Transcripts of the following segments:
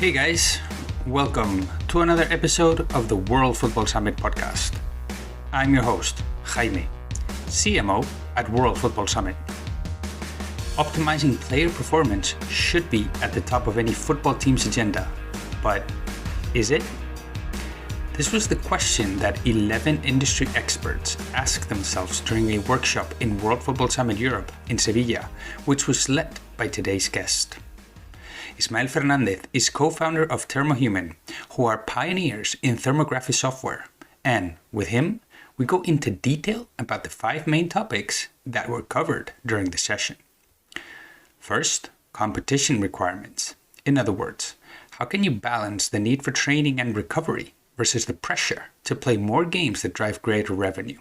Hey guys, welcome to another episode of the World Football Summit podcast. I'm your host, Jaime, CMO at World Football Summit. Optimizing player performance should be at the top of any football team's agenda, but is it? This was the question that 11 industry experts asked themselves during a workshop in World Football Summit Europe in Sevilla, which was led by today's guest. Ismael Fernández is co-founder of ThermoHuman, who are pioneers in thermography software. And with him, we go into detail about the 5 main topics that were covered during the session. First, competition requirements. In other words, how can you balance the need for training and recovery versus the pressure to play more games that drive greater revenue?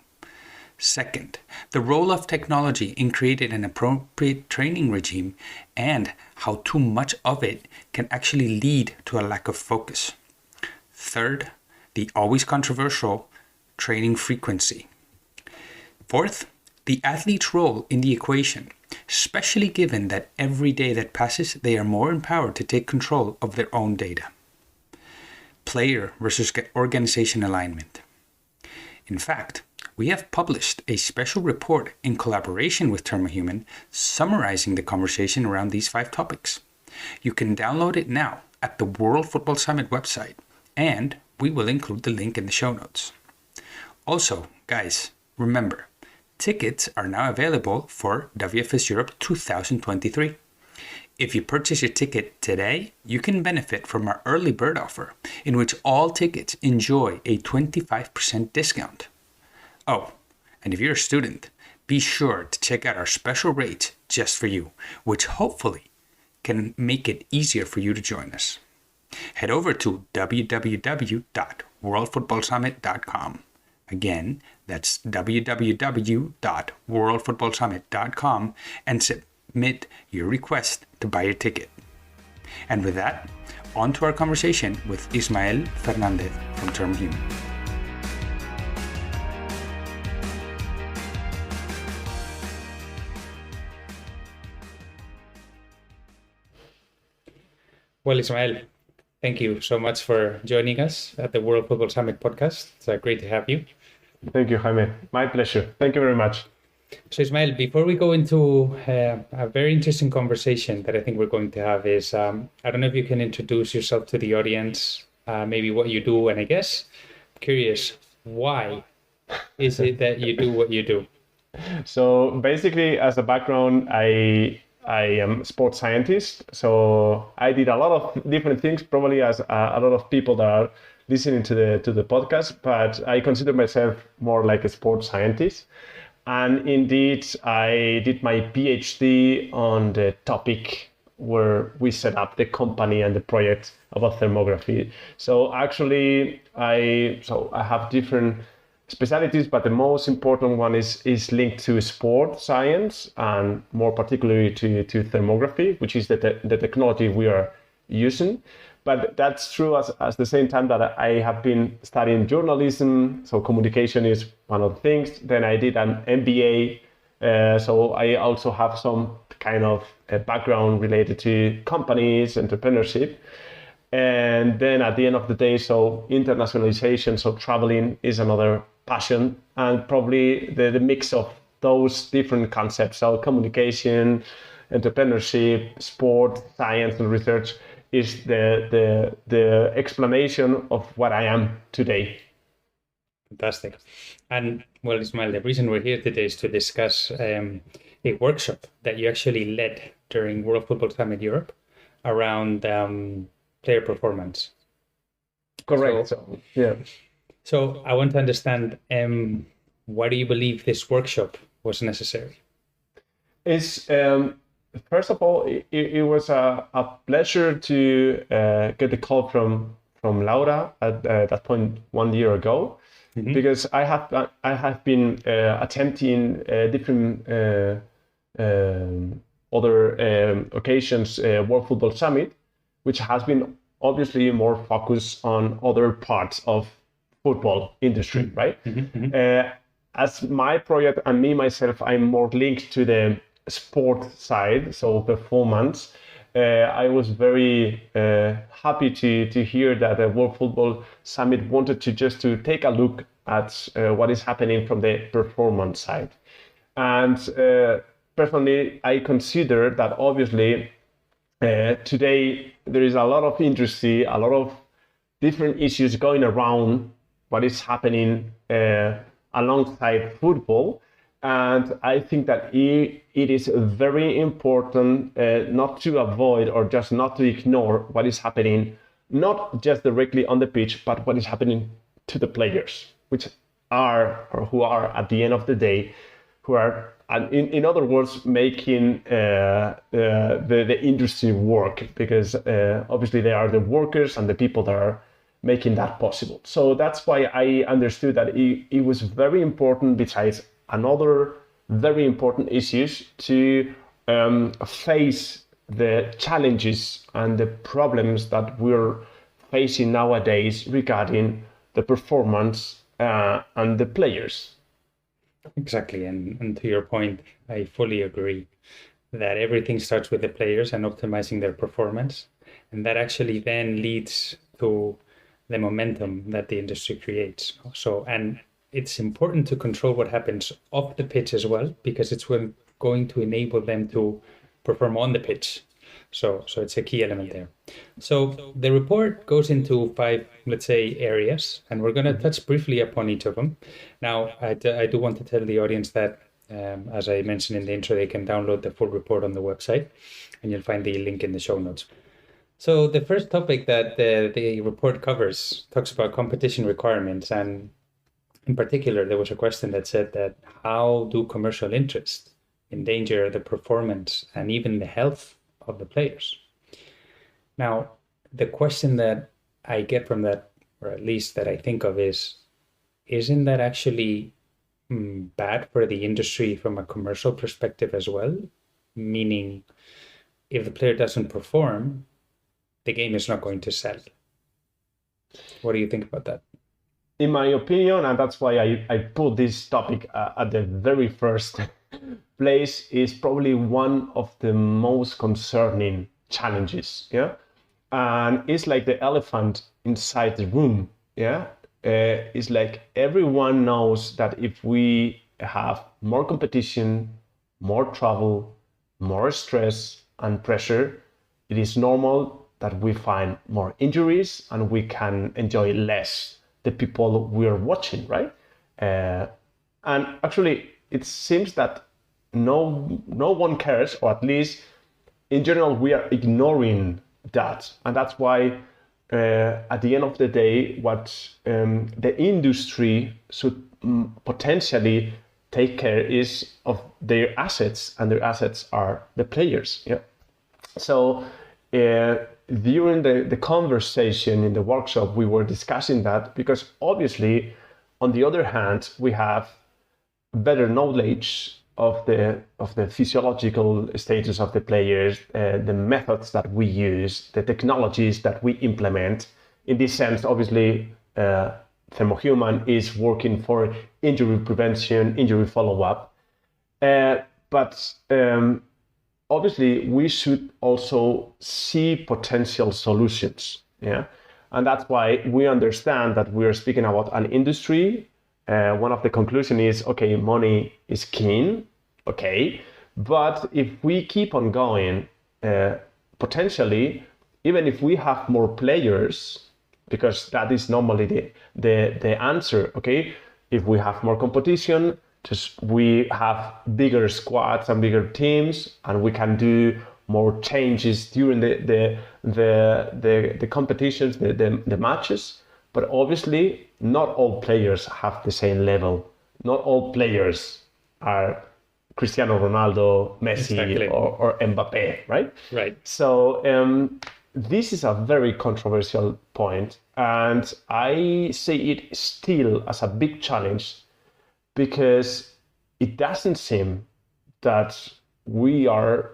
Second, the role of technology in creating an appropriate training regime and how too much of it can actually lead to a lack of focus. Third, the always controversial training frequency. Fourth, the athlete's role in the equation, especially given that every day that passes, they are more empowered to take control of their own data. Player versus organization alignment. In fact, we have published a special report in collaboration with ThermoHuman summarizing the conversation around these 5 topics. You can download it now at the World Football Summit website, and we will include the link in the show notes. Also, guys, remember, tickets are now available for WFS Europe 2023. If you purchase your ticket today, you can benefit from our early bird offer, in which all tickets enjoy a 25% discount. Oh, and if you're a student, be sure to check out our special rates just for you, which hopefully can make it easier for you to join us. Head over to www.worldfootballsummit.com. Again, that's www.worldfootballsummit.com and submit your request to buy your ticket. And with that, on to our conversation with Ismael Fernández from ThermoHuman. Well, Ismael, thank you so much for joining us at the World Football Summit podcast. It's great to have you. Thank you, Jaime. My pleasure. Thank you very much. So, Ismael, before we go into a very interesting conversation that I think we're going to have is, I don't know if you can introduce yourself to the audience, maybe what you do, and I guess, I'm curious, why is it that you do what you do? So basically, as a background, I am a sports scientist. So I did a lot of different things, probably as a lot of people that are listening to the podcast, but I consider myself more like a sports scientist. And indeed, I did my PhD on the topic where we set up the company and the project about thermography. So actually, I have different specialties, but the most important one is linked to sport science and more particularly to thermography, which is the technology we are using. But that's true as the same time that I have been studying journalism, so communication is one of the things. Then I did an MBA, so I also have some kind of a background related to companies, entrepreneurship. And then at the end of the day, so internationalization, so traveling is another passion, and probably the mix of those different concepts, so communication, entrepreneurship, sport, science, and research is the explanation of what I am today. Fantastic. And well, Ismael, the reason we're here today is to discuss a workshop that you actually led during World Football Summit Europe around player performance. Correct. So I want to understand, why do you believe this workshop was necessary? It's first of all, it was a pleasure to get the call from Laura at that point 1 year ago, because I have been attempting different other occasions, World Football Summit, which has been obviously more focused on other parts of football industry, right? As my project and me myself, I'm more linked to the sport side, so performance. I was very happy to hear that the World Football Summit wanted to take a look at what is happening from the performance side. And personally, I consider that obviously today there is a lot of industry, a lot of different issues going around what is happening alongside football. And I think that it is very important not to avoid or just not to ignore what is happening, not just directly on the pitch, but what is happening to the players, which are, or who are at the end of the day, who are, in other words, making the industry work, because obviously they are the workers and the people that are making that possible. So that's why I understood that it was very important, besides another very important issues, to face the challenges and the problems that we're facing nowadays regarding the performance and the players. Exactly, and to your point, I fully agree that everything starts with the players and optimizing their performance, and that actually then leads to the momentum that the industry creates. So, and it's important to control what happens off the pitch as well, because it's going to enable them to perform on the pitch. So it's a key element there. So the report goes into 5, let's say, areas, and we're going to touch briefly upon each of them. Now, I do want to tell the audience that, as I mentioned in the intro, they can download the full report on the website, and you'll find the link in the show notes. So the first topic that the report covers talks about competition requirements, and in particular, there was a question that said that how do commercial interests endanger the performance and even the health of the players? Now, the question that I get from that, or at least that I think of, is, isn't that actually bad for the industry from a commercial perspective as well? Meaning, if the player doesn't perform, the game is not going to sell. What do you think about that? In my opinion, and that's why I put this topic at the very first place, is probably one of the most concerning challenges. Yeah, and it's like the elephant inside the room. Yeah, it's like everyone knows that if we have more competition, more travel, more stress and pressure, it is normal that we find more injuries and we can enjoy less the people we are watching, right? And actually, it seems that no one cares, or at least in general, we are ignoring that. And that's why at the end of the day, what the industry should potentially take care is of their assets, and their assets are the players. Yeah. So during the conversation in the workshop, we were discussing that, because obviously, on the other hand, we have better knowledge of the physiological status of the players, the methods that we use, the technologies that we implement. In this sense, obviously, ThermoHuman is working for injury prevention, injury follow-up, but obviously, we should also see potential solutions. Yeah, and that's why we understand that we are speaking about an industry. One of the conclusions is, okay, money is king, okay, but if we keep on going, potentially, even if we have more players, because that is normally the answer, okay, if we have more competition, just we have bigger squads and bigger teams, and we can do more changes during the competitions, the matches. But obviously, not all players have the same level. Not all players are Cristiano Ronaldo, Messi, exactly, or Mbappe, right? Right. So this is a very controversial point, and I see it still as a big challenge, because it doesn't seem that we are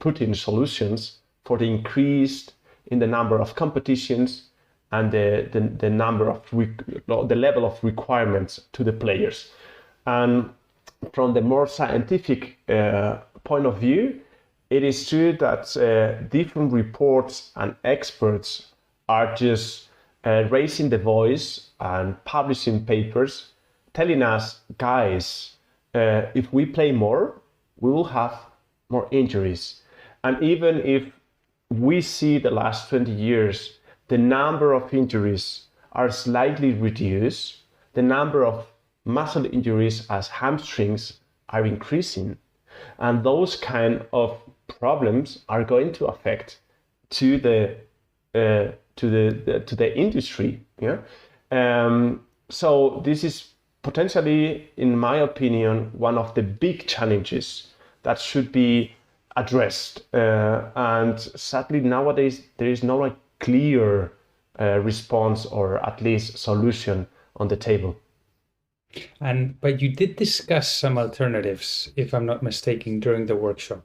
putting solutions for the increase in the number of competitions and the number of the level of requirements to the players. And from the more scientific point of view, it is true that different reports and experts are just raising the voice and publishing papers telling us, guys, if we play more, we will have more injuries. And even if we see the last 20 years, the number of injuries are slightly reduced, the number of muscle injuries as hamstrings are increasing. And those kind of problems are going to affect to the industry. Yeah. So this is potentially, in my opinion, one of the big challenges that should be addressed. And sadly, nowadays there is no like clear response or at least solution on the table. But you did discuss some alternatives, if I'm not mistaken, during the workshop.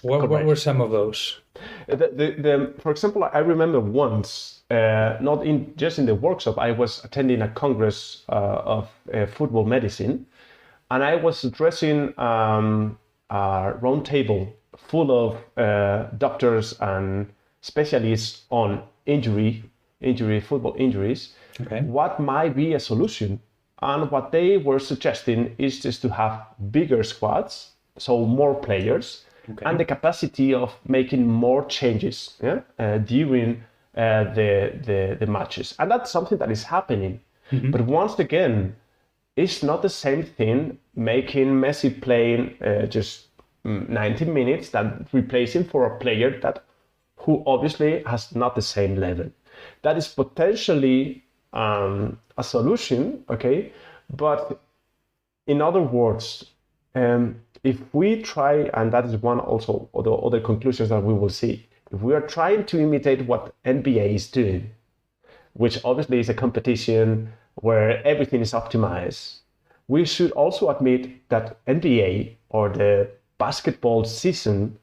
What were some of those? For example, I remember once, not just in the workshop, I was attending a congress of football medicine, and I was addressing a round table full of doctors and specialists on football injuries. Okay. What might be a solution? And what they were suggesting is just to have bigger squads, so more players, okay, and the capacity of making more changes during the matches. And that's something that is happening. Mm-hmm. But once again, it's not the same thing making Messi playing just 90 minutes than replacing for a player who obviously has not the same level. That is potentially a solution, okay? But in other words, if we try, and that is one also of the other conclusions that we will see, if we are trying to imitate what NBA is doing, which obviously is a competition where everything is optimized, we should also admit that NBA or the basketball season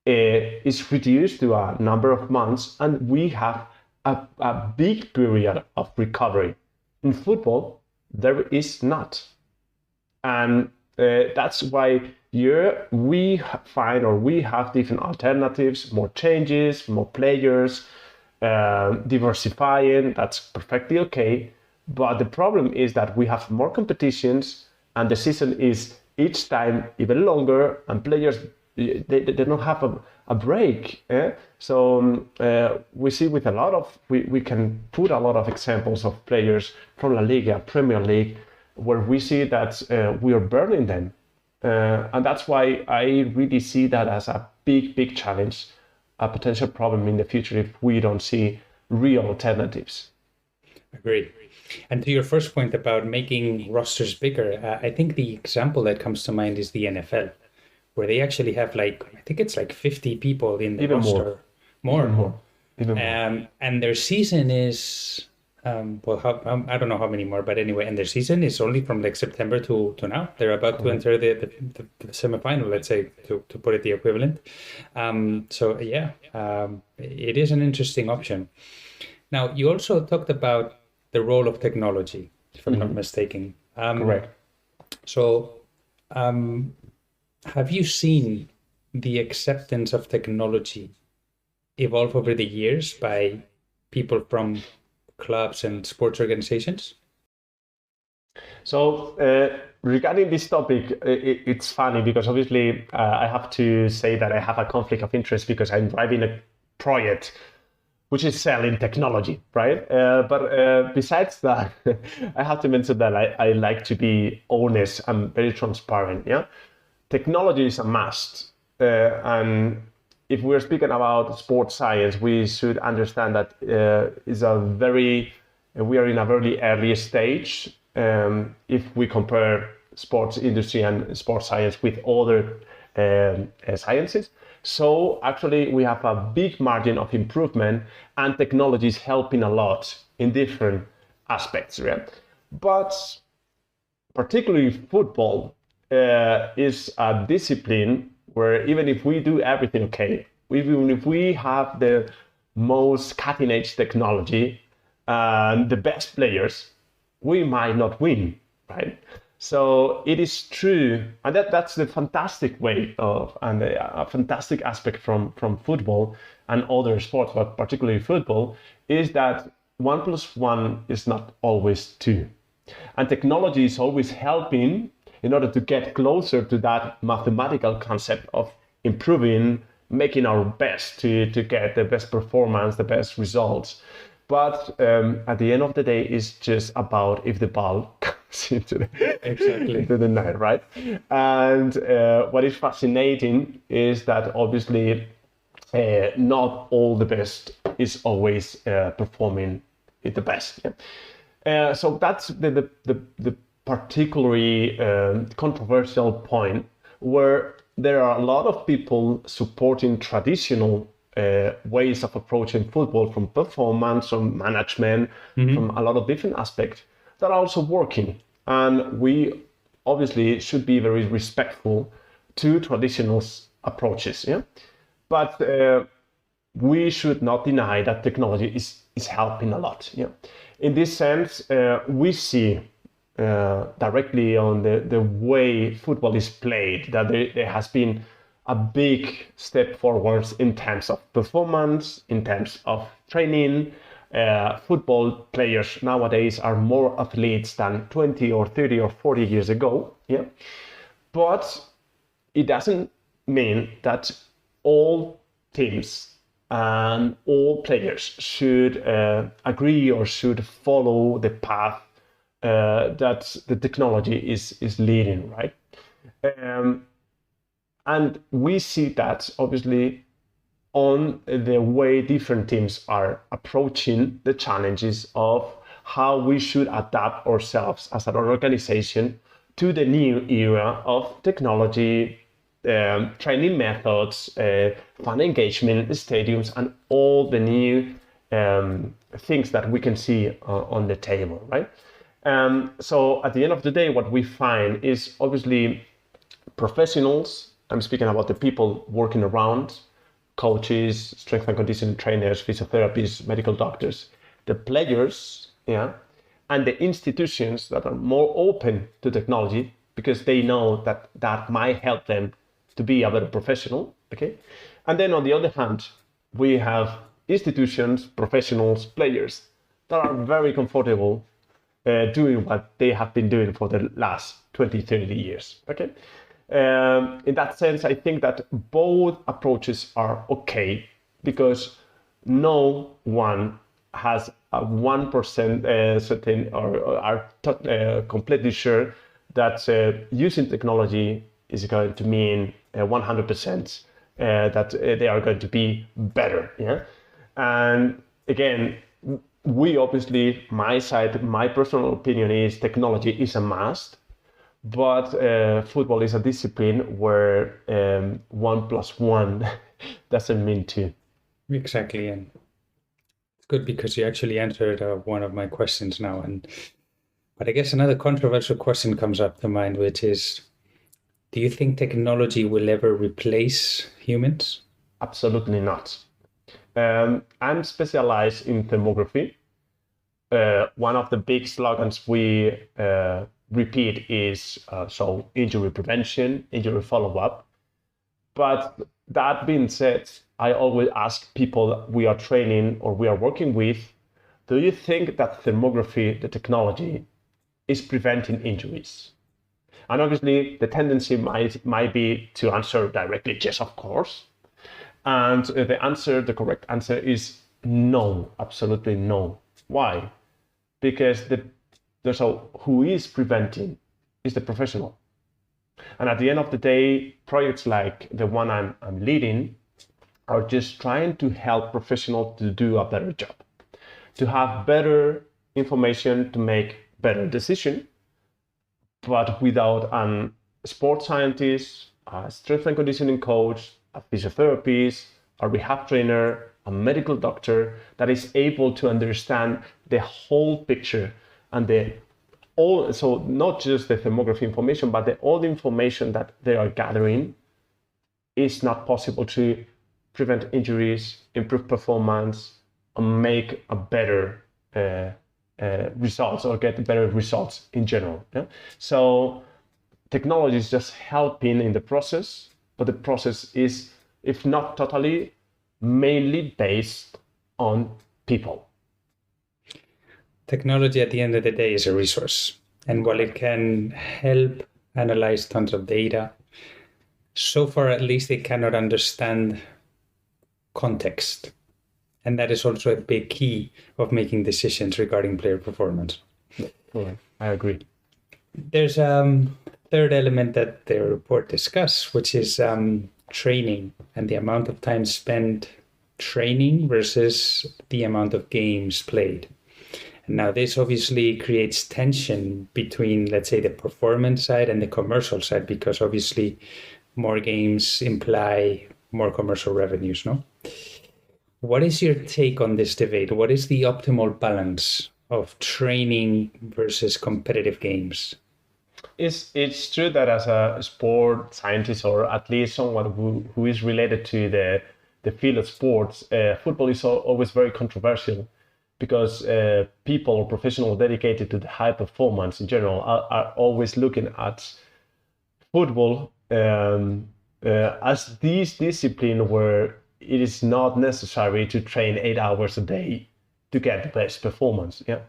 is reduced to a number of months, and we have a big period of recovery. In football, there is not. And that's why we have different alternatives, more changes, more players, diversifying. That's perfectly okay. But the problem is that we have more competitions, and the season is each time even longer, and players they don't have a break. So we see with we can put a lot of examples of players from La Liga, Premier League, where we see that we are burning them. And that's why I really see that as a big challenge, a potential problem in the future if we don't see real alternatives. Agreed. And to your first point about making rosters bigger, I think the example that comes to mind is the NFL, where they actually have I think it's 50 people in the roster. More. And their season is, I don't know how many more, but anyway, and their season is only from September to now. They're about to enter the semifinal, let's say, to put it the equivalent. It is an interesting option. Now, you also talked about the role of technology, if I'm not mistaken. Correct. So, have you seen the acceptance of technology evolve over the years by people from clubs and sports organizations? So regarding this topic, it's funny because obviously I have to say that I have a conflict of interest because I'm driving a project which is selling technology, right? But besides that, I have to mention that I like to be honest and very transparent. Yeah, technology is a must, and if we're speaking about sports science, we should understand that we are in a very early stage if we compare sports industry and sports science with other sciences. So actually we have a big margin of improvement, and technology is helping a lot in different aspects. Right? But particularly football is a discipline where even if we do everything okay, even if we have the most cutting edge technology and the best players, we might not win, right? So it is true, and that's the fantastic way of, and a fantastic aspect from football and other sports, but particularly football, is that 1+1 is not always 2. And technology is always helping in order to get closer to that mathematical concept of improving, making our best to get the best performance, the best results. But at the end of the day, it's just about if the ball comes into the net, right? And what is fascinating is that obviously not all the best is always performing at the best. Yeah? So that's the particularly controversial point where there are a lot of people supporting traditional ways of approaching football, from performance, from management, from a lot of different aspects that are also working. And we obviously should be very respectful to traditional approaches. Yeah, but we should not deny that technology is helping a lot. Yeah, in this sense, we see directly on the way football is played that there has been a big step forwards in terms of performance, in terms of training. Football players nowadays are more athletes than 20 or 30 or 40 years ago. Yeah, but it doesn't mean that all teams and all players should agree or should follow the path that the technology is leading, right? And we see that obviously on the way different teams are approaching the challenges of how we should adapt ourselves as an organization to the new era of technology, training methods, fan engagement, stadiums, and all the new things that we can see on the table, right? So at the end of the day, what we find is obviously professionals, I'm speaking about the people working around, coaches, strength and conditioning trainers, physiotherapists, medical doctors, the players, yeah, and the institutions that are more open to technology because they know that that might help them to be a better professional, okay? And then on the other hand, we have institutions, professionals, players that are very comfortable doing what they have been doing for the last 20, 30 years, okay? In that sense, I think that both approaches are okay because no one has a 1% certain or are completely sure that using technology is going to mean 100% that they are going to be better. Yeah, and again, we obviously, my side, my personal opinion is technology is a must. But football is a discipline where 1+1 doesn't mean 2. Exactly, and it's good because you actually answered one of my questions now. But I guess another controversial question comes up to mind, which is, do you think technology will ever replace humans? Absolutely not. I'm specialized in thermography. One of the big slogans we repeat is so injury prevention, injury follow-up. But that being said, I always ask people we are training or we are working with, do you think that thermography, the technology, is preventing injuries? And obviously the tendency might be to answer directly, yes, of course. And the correct answer is no, absolutely no. Why? Because who is preventing is the professional. And at the end of the day, projects like the one I'm leading are just trying to help professionals to do a better job, to have better information, to make better decisions, but without a sports scientist, a strength and conditioning coach, a physiotherapist, a rehab trainer, a medical doctor that is able to understand the whole picture and so not just the thermography information, but all the information that they are gathering is not possible to prevent injuries, improve performance, and make a better results or get better results in general. Yeah? So technology is just helping in the process, but the process is, if not totally, mainly based on people. Technology at the end of the day is a resource. And while it can help analyze tons of data, so far at least it cannot understand context. And that is also a big key of making decisions regarding player performance. I agree. There's a third element that the report discusses, which is training and the amount of time spent training versus the amount of games played. And now this obviously creates tension between, let's say, the performance side and the commercial side, because obviously more games imply more commercial revenues, no? What is your take on this debate? What is the optimal balance of training versus competitive games? It's true that as a sport scientist, or at least someone who is related to the field of sports, football is always very controversial, because people or professionals dedicated to the high performance in general are always looking at football as this discipline where it is not necessary to train 8 hours a day to get the best performance. Yeah,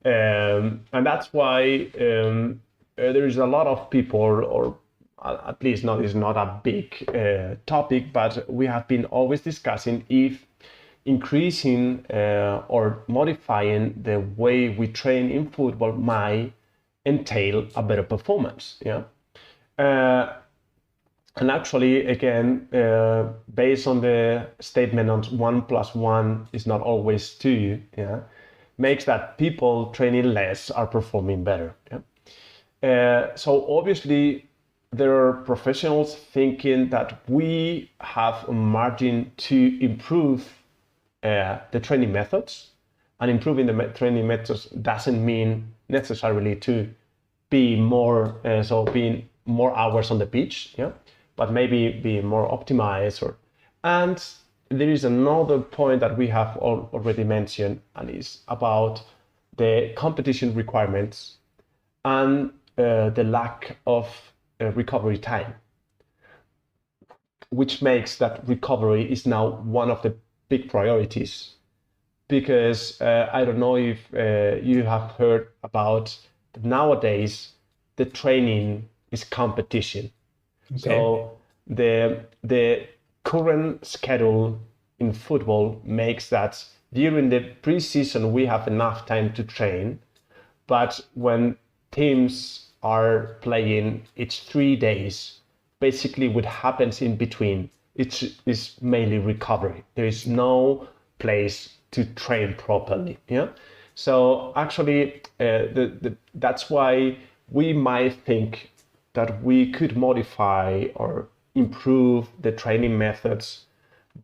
and that's why there is a lot of people, or at least it's not a big topic, but we have been always discussing if increasing or modifying the way we train in football might entail a better performance. Yeah. And actually, again, based on the statement on 1 + 1 is not always 2, yeah, makes that people training less are performing better. Yeah? So obviously, there are professionals thinking that we have a margin to improve the training methods, and improving the training methods doesn't mean necessarily to be more, being more hours on the pitch, yeah, but maybe be more optimized. And there is another point that we have already mentioned, and is about the competition requirements and the lack of recovery time, which makes that recovery is now one of the big priorities. Because I don't know if you have heard about nowadays the training is competition. Okay. So the current schedule in football makes that during the preseason we have enough time to train, but when teams are playing each 3 days, basically what happens in between is mainly recovery. There is no place to train properly. Yeah. So actually, that's why we might think that we could modify or improve the training methods,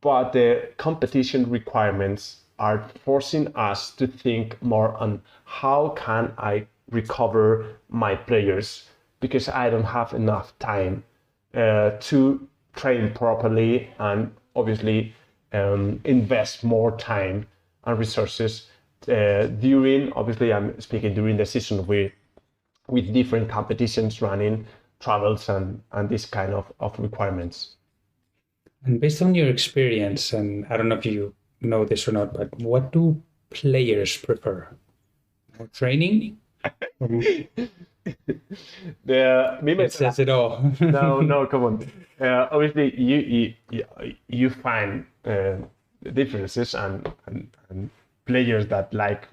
but the competition requirements are forcing us to think more on how can I recover my players, because I don't have enough time to train properly, and obviously invest more time and resources during, obviously I'm speaking during the season with different competitions running, travels and this kind of requirements. And based on your experience, and I don't know if you know this or not, but what do players prefer? More training? It says it all. no, come on. Obviously, you find differences and players that like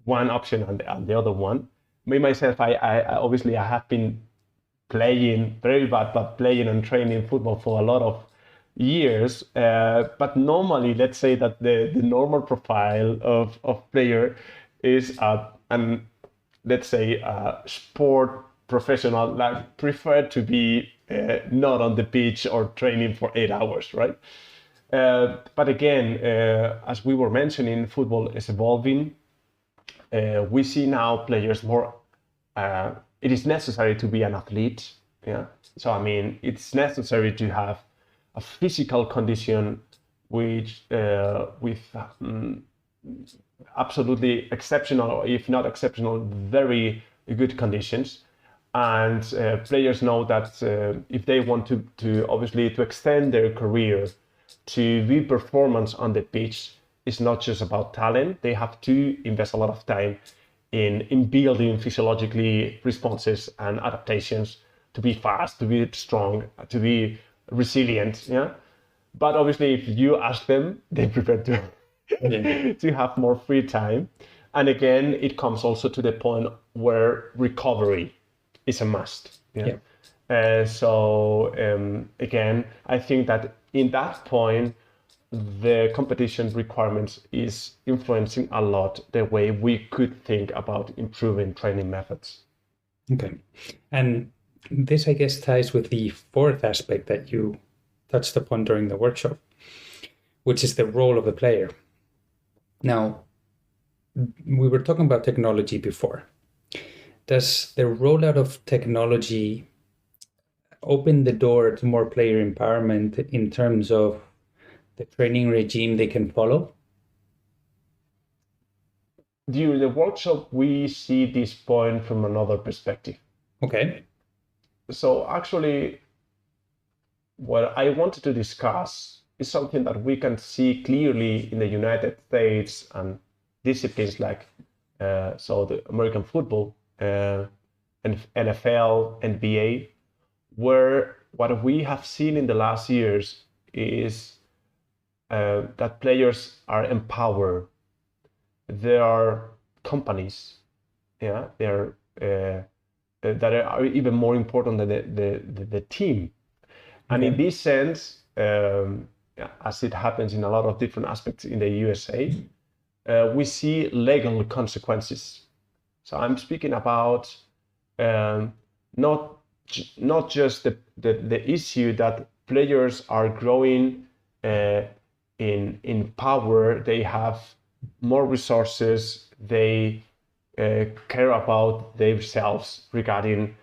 one option and the other one. Me myself, I obviously I have been playing very bad, but playing and training football for a lot of years. But normally, let's say that the normal profile of player is an let's say sport professional that prefer to be not on the pitch or training for 8 hours, right? But again, as we were mentioning, football is evolving. We see now players more. It is necessary to be an athlete. Yeah. So I mean, it's necessary to have a physical condition which with absolutely exceptional, or if not exceptional, very good conditions. And players know that if they want to obviously to extend their career, to be performance on the pitch, it's not just about talent. They have to invest a lot of time in building physiologically responses and adaptations to be fast, to be strong, to be resilient. Yeah. But obviously, if you ask them, they prefer to to have more free time. And again, it comes also to the point where recovery is a must. Yeah. Again, I think that in that point, the competition requirements is influencing a lot the way we could think about improving training methods. Okay. And this, I guess, ties with the fourth aspect that you touched upon during the workshop, which is the role of the player. Now, we were talking about technology before. Does the rollout of technology open the door to more player empowerment in terms of the training regime they can follow? During the workshop, we see this point from another perspective. Okay. So actually, what I wanted to discuss is something that we can see clearly in the United States and disciplines like the American football and NFL, NBA, where what we have seen in the last years is that players are empowered. There are companies, that are even more important than the team. And in this sense, as it happens in a lot of different aspects in the USA, we see legal consequences. So I'm speaking about not just the issue that players are growing in power, they have more resources, they care about themselves regarding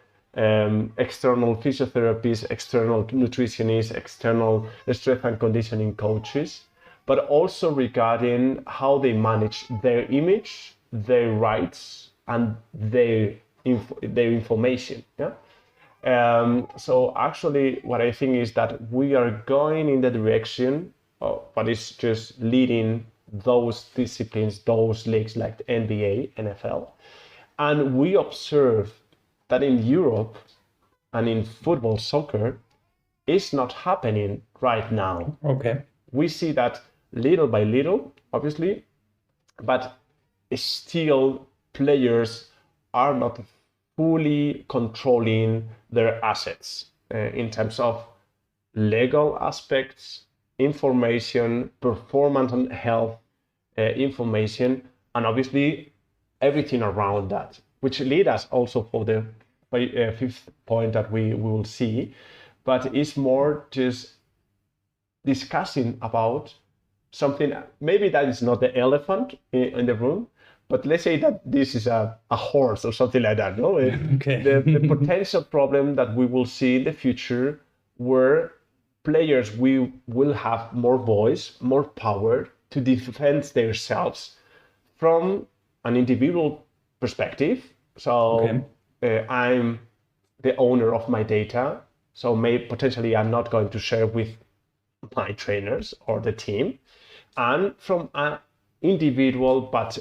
external physiotherapists, external nutritionists, external strength and conditioning coaches, but also regarding how they manage their image, their rights, and their information. So actually, what I think is that we are going in the direction of what is just leading those disciplines, those leagues like the NBA, NFL. And we observe that in Europe and in football, soccer, it's not happening right now. Okay. We see that little by little, obviously, but still players are not fully controlling their assets in terms of legal aspects, information, performance and health information, and obviously everything around that, which lead us also for the fifth point that we will see, but it's more just discussing about something, maybe that is not the elephant in the room, but let's say that this is a horse or something like that. No? Okay. The potential problem that we will see in the future where players will have more voice, more power to defend themselves from an individual perspective. So I'm the owner of my data, so potentially I'm not going to share with my trainers or the team. And from an individual but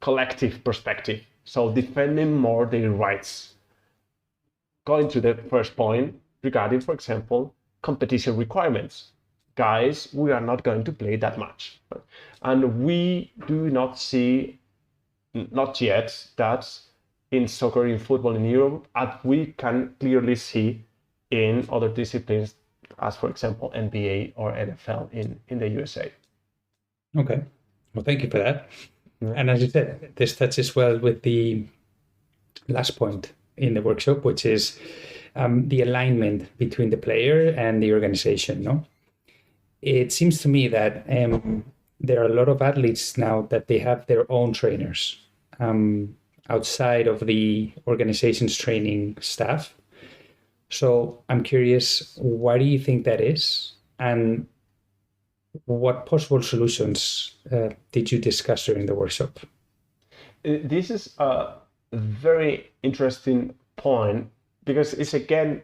collective perspective, so defending more their rights. Going to the first point regarding, for example, competition requirements. Guys, we are not going to play that much. And we do not see, not yet, that in soccer, in football in Europe, as we can clearly see in other disciplines, as for example, NBA or NFL in the USA. Okay. Well, thank you for that. Yeah. And as you said, this touches well with the last point in the workshop, which is the alignment between the player and the organization. No, it seems to me that there are a lot of athletes now that they have their own trainers outside of the organization's training staff. So I'm curious, why do you think that is? And what possible solutions did you discuss during the workshop? This is a very interesting point because it's again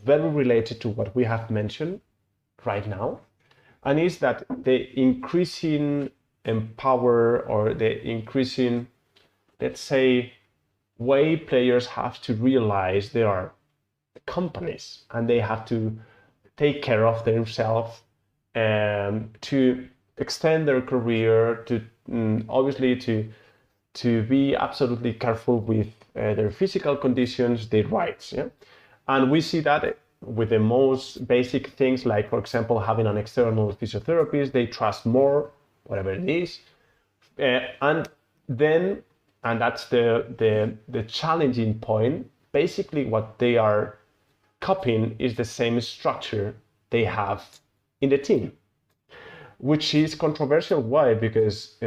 very related to what we have mentioned right now, and is that the increasing empower or the increasing, let's say, way players have to realize they are companies and they have to take care of themselves to extend their career, to obviously to be absolutely careful with their physical conditions, their rights. Yeah? And we see that with the most basic things, like, for example, having an external physiotherapist, they trust more, whatever it is. And that's the challenging point. Basically, what they are copying is the same structure they have in the team, which is controversial. Why? Because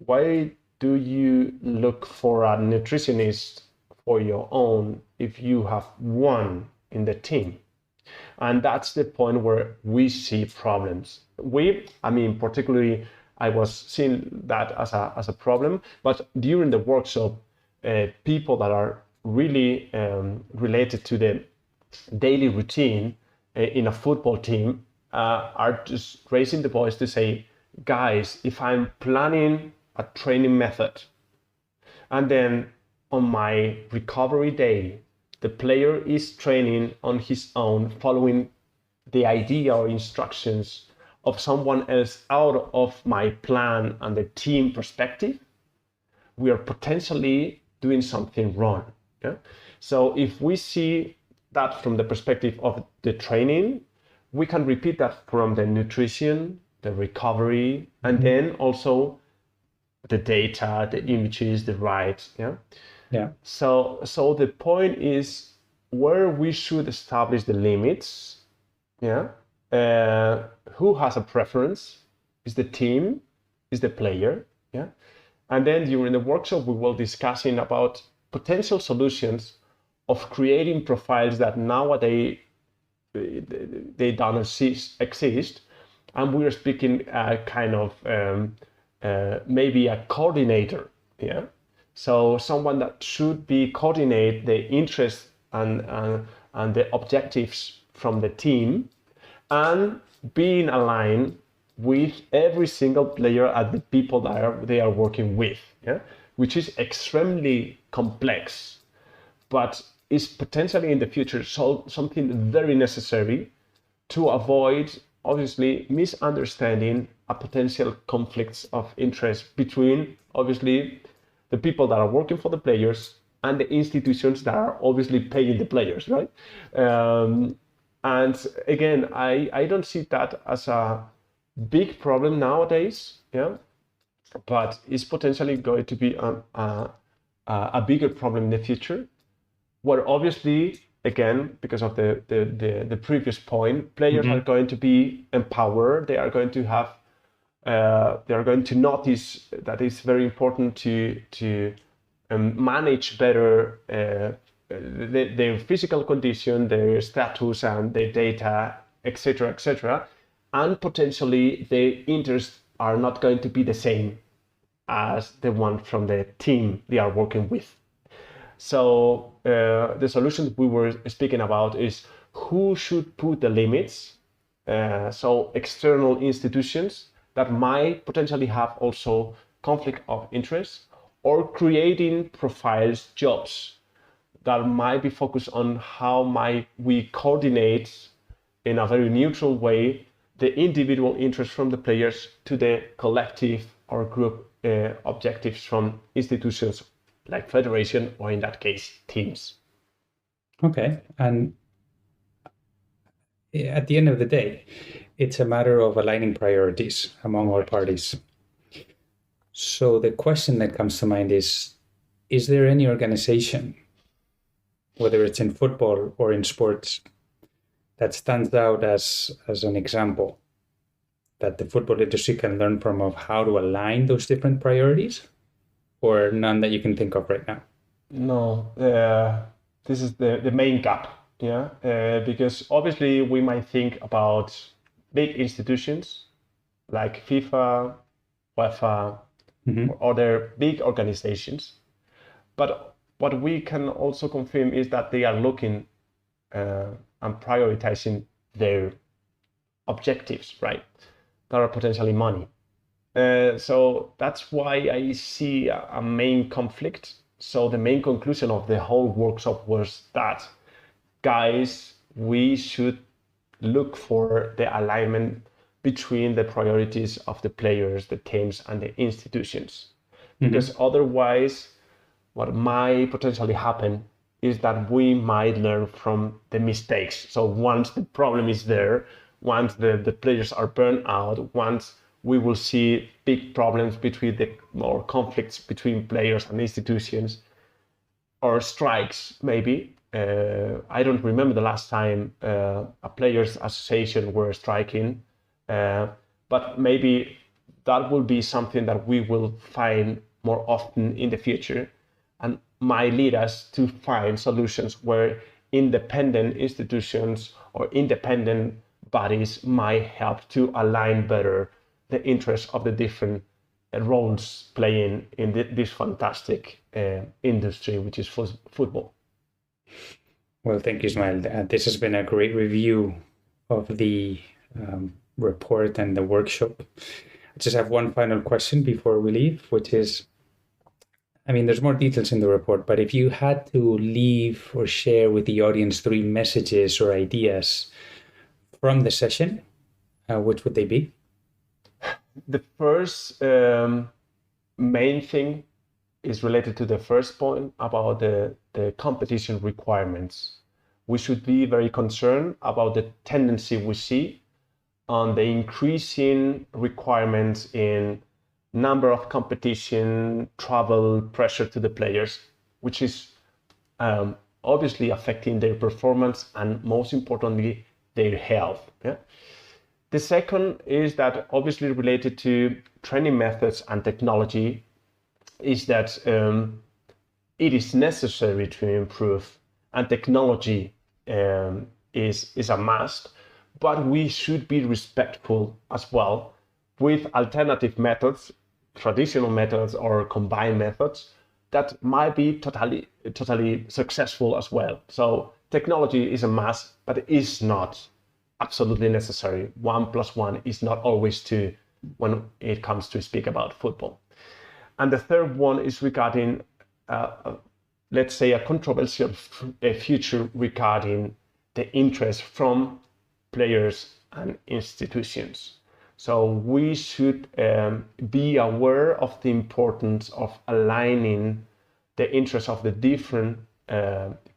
why do you look for a nutritionist for your own if you have one in the team? And that's the point where we see problems. Particularly, I was seeing that as a problem, but during the workshop, people that are really related to the daily routine in a football team are just raising the voice to say, guys, if I'm planning a training method and then on my recovery day, the player is training on his own, following the idea or instructions of someone else out of my plan and the team perspective, we are potentially doing something wrong. Yeah? So if we see that from the perspective of the training, we can repeat that from the nutrition, the recovery, and then also the data, the images, the rights. Yeah. Yeah. So the point is where we should establish the limits. Yeah. Who has a preference? Is the team? Is the player? Yeah. And then during the workshop, we will discussing about potential solutions of creating profiles that nowadays they don't exist, and we are speaking kind of maybe a coordinator. Yeah. So someone that should be coordinate the interests and the objectives from the team, and being aligned with every single player and the people that they are working with. Yeah, which is extremely complex, but is potentially in the future something very necessary to avoid, obviously, misunderstanding a potential conflicts of interest between, obviously, the people that are working for the players and the institutions that are obviously paying the players, right? And again, I don't see that as a big problem nowadays, yeah, but it's potentially going to be a bigger problem in the future, where obviously, again, because of the previous point, players are going to be empowered. They are going to have, they are going to notice that it's very important to manage better their physical condition, their status, and their data, etc., etc. And potentially, their interests are not going to be the same as the one from the team they are working with. So the solution we were speaking about is who should put the limits. So external institutions that might potentially have also conflict of interest, or creating profiles, jobs that might be focused on how might we coordinate in a very neutral way the individual interest from the players to the collective or group objectives from institutions like federation, or in that case, teams. Okay. And at the end of the day, it's a matter of aligning priorities among all parties. So the question that comes to mind is there any organization, whether it's in football or in sports, that stands out as an example that the football industry can learn from, of how to align those different priorities, or none that you can think of right now? No, this is the main gap, yeah, because obviously we might think about big institutions like FIFA, UEFA, or other big organizations. But what we can also confirm is that they are looking and prioritizing their objectives, right? That are potentially money. So that's why I see a main conflict. So the main conclusion of the whole workshop was that, guys, we should look for the alignment between the priorities of the players, the teams, and the institutions. Because otherwise, what might potentially happen is that we might learn from the mistakes. So once the problem is there, once the players are burned out, once we will see big problems between or conflicts between players and institutions, or strikes maybe. I don't remember the last time a players association were striking, but maybe that will be something that we will find more often in the future, and might lead us to find solutions where independent institutions or independent bodies might help to align better the interests of the different roles playing in this fantastic industry, which is football. Well, thank you, Ismael. This has been a great review of the report and the workshop. I just have one final question before we leave, which is, I mean, there's more details in the report, but if you had to leave or share with the audience 3 messages or ideas from the session, which would they be? The first main thing is related to the first point about the competition requirements. We should be very concerned about the tendency we see on the increasing requirements in number of competition, travel, pressure to the players, which is obviously affecting their performance and most importantly, their health. Yeah? The second is that obviously related to training methods and technology is that it is necessary to improve, and technology is a must, but we should be respectful as well with alternative methods, traditional methods or combined methods that might be totally successful as well. So technology is a must, but it is not absolutely necessary. 1 + 1 is not always 2 when it comes to speak about football. And the third one is regarding, let's say, a controversial future regarding the interest from players and institutions. So we should be aware of the importance of aligning the interests of the different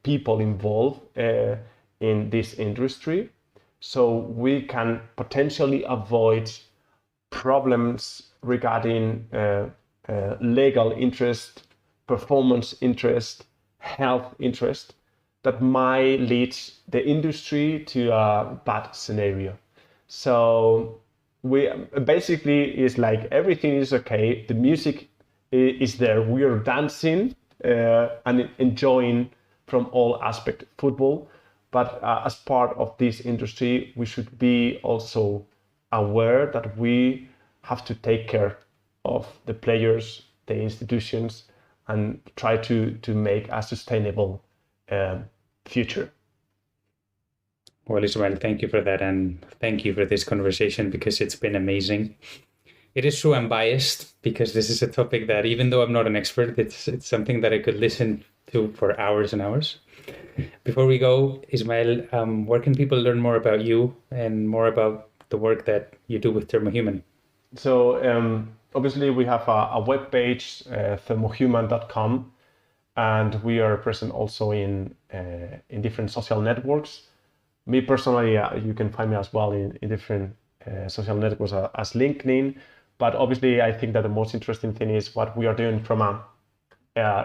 people involved in this industry, so we can potentially avoid problems regarding legal interest, performance interest, health interest that might lead the industry to a bad scenario. So we basically is like everything is okay, the music is there, we are dancing and enjoying from all aspects of football, but as part of this industry we should be also aware that we have to take care of the players, the institutions, and try to make a sustainable future. Well, Ismael, thank you for that, and thank you for this conversation because it's been amazing. It is true I'm biased because this is a topic that, even though I'm not an expert, it's something that I could listen to for hours and hours. Before we go, Ismael, where can people learn more about you and more about the work that you do with ThermoHuman? So obviously we have a web page, thermohuman.com, and we are present also in different social networks. Me personally, you can find me as well in different social networks as LinkedIn. But obviously, I think that the most interesting thing is what we are doing from a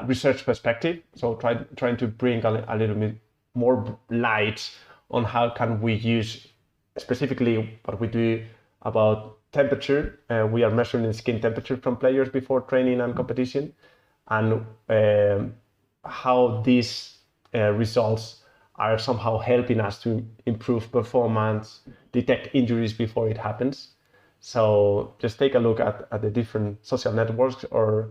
research perspective. So trying to bring a little bit more light on how can we use specifically what we do about temperature. We are measuring skin temperature from players before training and competition, and how these results are somehow helping us to improve performance, detect injuries before it happens. So just take a look at the different social networks or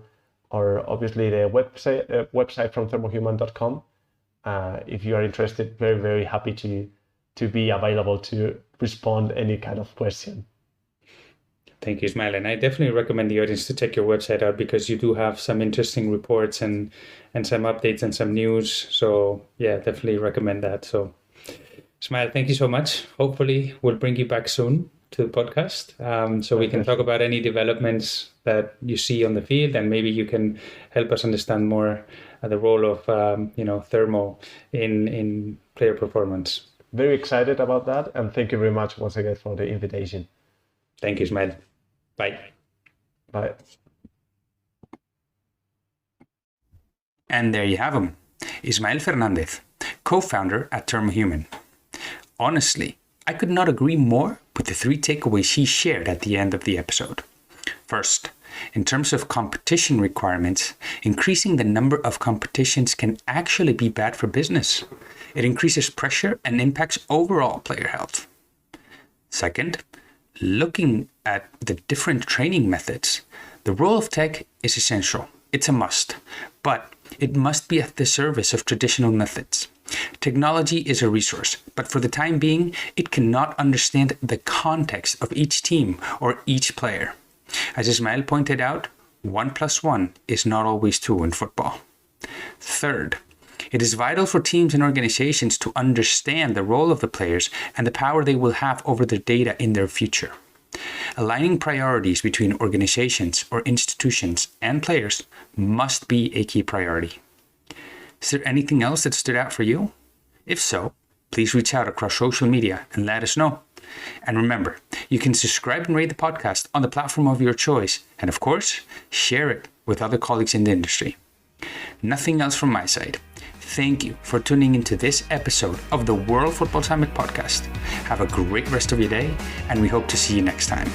obviously the website from thermohuman.com. If you are interested, very, very happy to be available to respond any kind of question. Thank you, Ismael. And I definitely recommend the audience to check your website out because you do have some interesting reports and some updates and some news. So yeah, definitely recommend that. So Ismael, thank you so much. Hopefully we'll bring you back soon to the podcast so we can talk about any developments that you see on the field, and maybe you can help us understand more the role of thermo in player performance. Very excited about that, and thank you very much once again for the invitation. Thank you, Ismael. Bye. Bye. And there you have him, Ismael Fernández, co-founder at ThermoHuman. Honestly, I could not agree more with the 3 takeaways he shared at the end of the episode. First, in terms of competition requirements, increasing the number of competitions can actually be bad for business. It increases pressure and impacts overall player health. Second, looking at the different training methods, the role of tech is essential. It's a must, but it must be at the service of traditional methods. Technology is a resource, but for the time being, it cannot understand the context of each team or each player. As Ismael pointed out, 1 + 1 is not always 2 in football. Third, it is vital for teams and organizations to understand the role of the players and the power they will have over the data in their future. Aligning priorities between organizations or institutions and players must be a key priority. Is there anything else that stood out for you? If so, please reach out across social media and let us know. And remember, you can subscribe and rate the podcast on the platform of your choice, and of course, share it with other colleagues in the industry. Nothing else from my side. Thank you for tuning into this episode of the World Football Summit podcast. Have a great rest of your day, and we hope to see you next time.